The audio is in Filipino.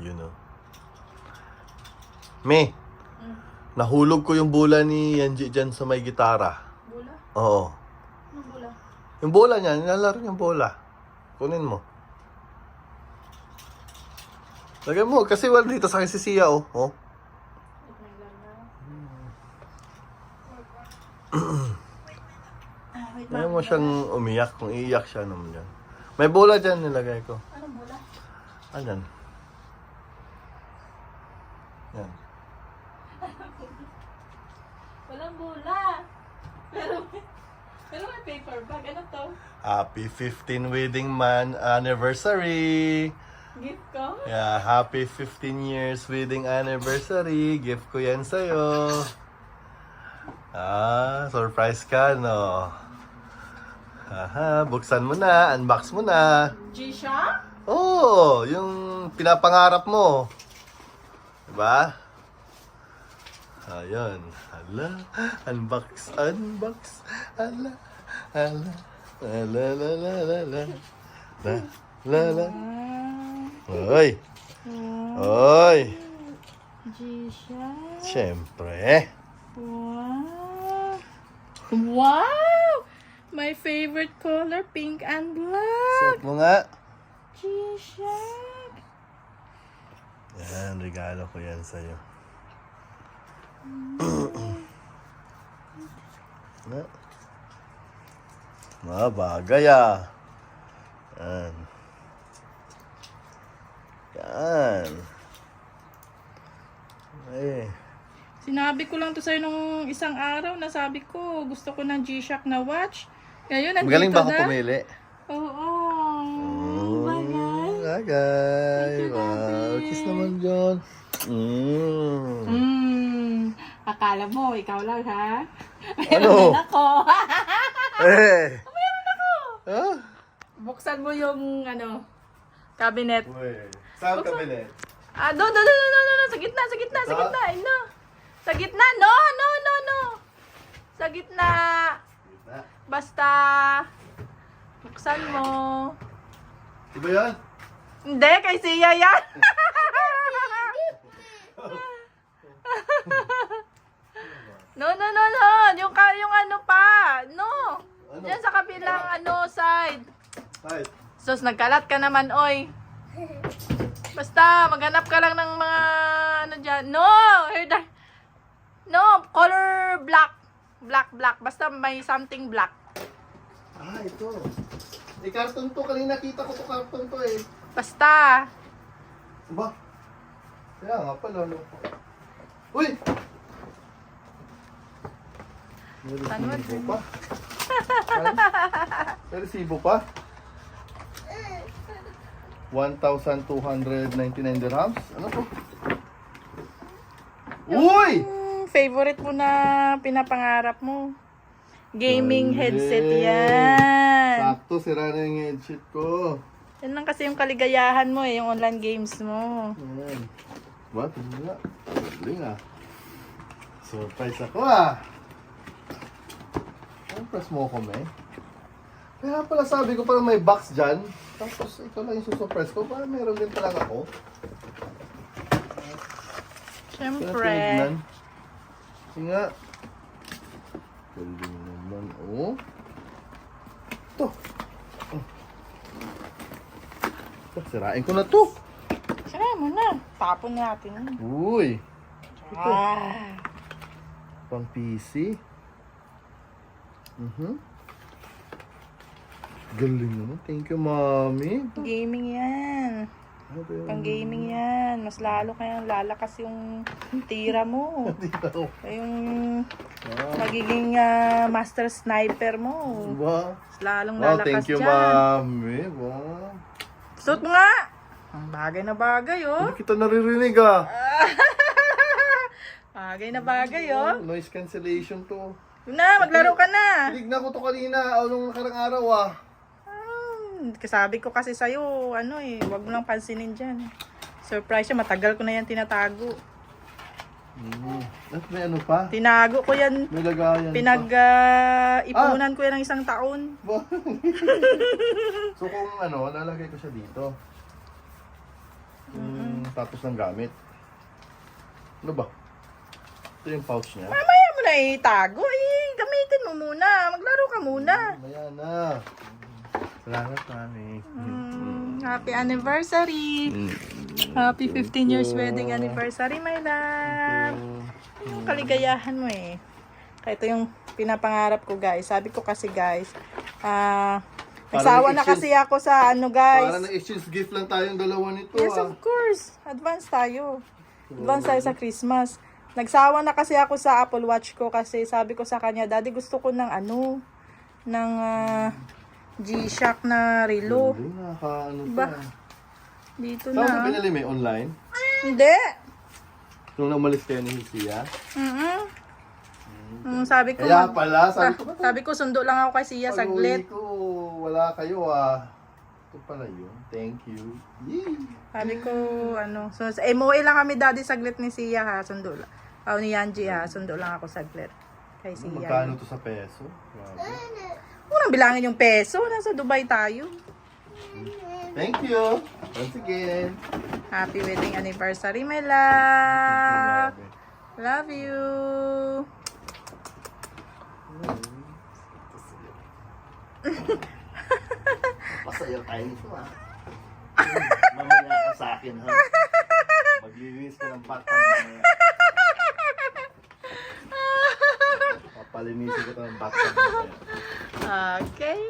Yun o. May, nahulog ko yung bola ni Yanji dyan sa may gitara. Bola? Oo. Anong bola? Yung bola niya, nilalaro yung bola. Kunin mo. Lagay mo, kasi wala dito sa akin si Sia, oh. Oh. Ayaw mo siyang umiyak. Kung iiyak siya naman dyan. May bola dyan, nilagay ko. Anong bola? Ayan. Yan. Walang bola. Pero may paper bag. Ano to? Happy 15 wedding man anniversary! Gift ko? Yeah, happy 15 years wedding anniversary. Gift ko yan sa'yo. Surprise ka, no? Buksan mo na, unbox mo na. G-Shock? Oh, yung pinapangarap mo. Diba? Ayun. Hala, unbox. Hala, hala. La la la la la. La la. Oy. Oy. G-Shock? Siyempre. Wow! Wow! My favorite color, pink and black. Suot mo nga. G-Shock. Yan, regalo ko yan sa'yo. Bagay ah. Yan. Yan. Ay. Sinabi ko lang to sa'yo nung isang araw na sabi ko, gusto ko ng G-Shock na watch. Ngayon, nandito Magaling ba ako na. pumili? Oo. Bagay. Bagay. Thank you, Wow. Daddy. Kiss naman dyan. Akala mo, ikaw lang ha? Ano? Meron ako. Eh. Meron ako. Huh? Buksan mo yung cabinet. Uy. Saan kabinet? No. Sa gitna. Sa gitna. No. Sa gitna. No. Sa gitna. Basta, buksan mo. Diba yan? Hindi, kay Sia yan. No. Yung ano pa. No. Ano? Yan sa kabilang side. Hi. Sus, nagkalat ka naman, oy. Basta, maghanap ka lang ng mga dyan. No! No, color black. Black. Basta may something black. Ito. Karton to. Kanina kita ko to karton to eh. Basta. Ba? Kaya nga pala. No? Uy! May resibo pa. May resibo pa. 1,299 dirhams. Ano to? Uy! Favorite mo na pinapangarap mo. Gaming headset yan. Sakto, sira na yung headset ko. Yan lang kasi yung kaligayahan mo yung online games mo. Ayan. What? Ano nga? Galing ah. Surprise ako ah. Surprise mo ako, may. Kaya pala sabi ko parang may box dyan. Tapos ito lang yung susurprise ko. Parang meron din talaga ako. Siyempre. Kasi nga. Galing naman. Oh. Ito. Sirain ko na to. Sira mo na. Tapon natin. Uy. Ito. Pang PC. Galing naman. Thank you, Mami. Gaming yan. Pang gaming yan. Mas lalo kayang lalakas yung tira mo. Yung magiging master sniper mo. Wow. Mas lalong Wow, lalakas thank you, dyan. Mami. Wow. Suot mo nga. Ang bagay na bagay, oh. Hindi kita naririnig, ah. Bagay na bagay, oh. Noise cancellation to. Yun na, maglaro ka na. Tinignan ko to kanina. Nung nakarang araw, ah. Sabi ko kasi sa'yo, wag mo lang pansinin dyan. Surprise siya, matagal ko na yan tinatago. At may ano pa? Tinago ko yan, May lagayan ipunan ko yan ng 1 taon. pa. So kung lalagay ko siya dito. Tapos ng gamit. Ano ba? Ito yung pouch niya. Mamaya mo na itago. Gamitin mo muna. Maglaro ka muna. Ayan na. Salamat, mami. Happy anniversary. Happy 15 years wedding anniversary, my love. Yung kaligayahan mo eh. Kaya ito yung pinapangarap ko, guys. Sabi ko kasi, guys, nagsawa na kasi ako sa ano, guys. Para na-exchange gift lang tayong dalawa nito. Yes, of course. Advance tayo. Advance tayo sa Christmas. Nagsawa na kasi ako sa Apple Watch ko kasi sabi ko sa kanya, Daddy, gusto ko ng ano, ng G-Shock na relo. Hindi, nakakaano Ba? pa. Dito Saan mo na. binili mo? Online? Hindi. Nung umalis kayo ni Sia? Sabi ko, Kaya pala, sabi ko, sabi ko, sundo lang ako kay Sia saglit. pag-uwi ko, wala kayo ah. Ito pala yun. Thank you. Yay! Sabi ko, ano, so, sa MOA lang kami, Daddy, saglit ni Sia, ha, sundo lang. Ni Yanji, ha, sundo lang ako saglit. Kay Sia. Magkano to sa peso? Grabe. Unang bilangin yung peso, nasa Dubai tayo. Thank you. Once again. Happy wedding anniversary, my love. Love you. Masaya tayo nito ah. Mamaya ka sa akin ha. Maglilinis ka ng batang mamaya. Papalinisin ko ito ng batang mamaya. Okay.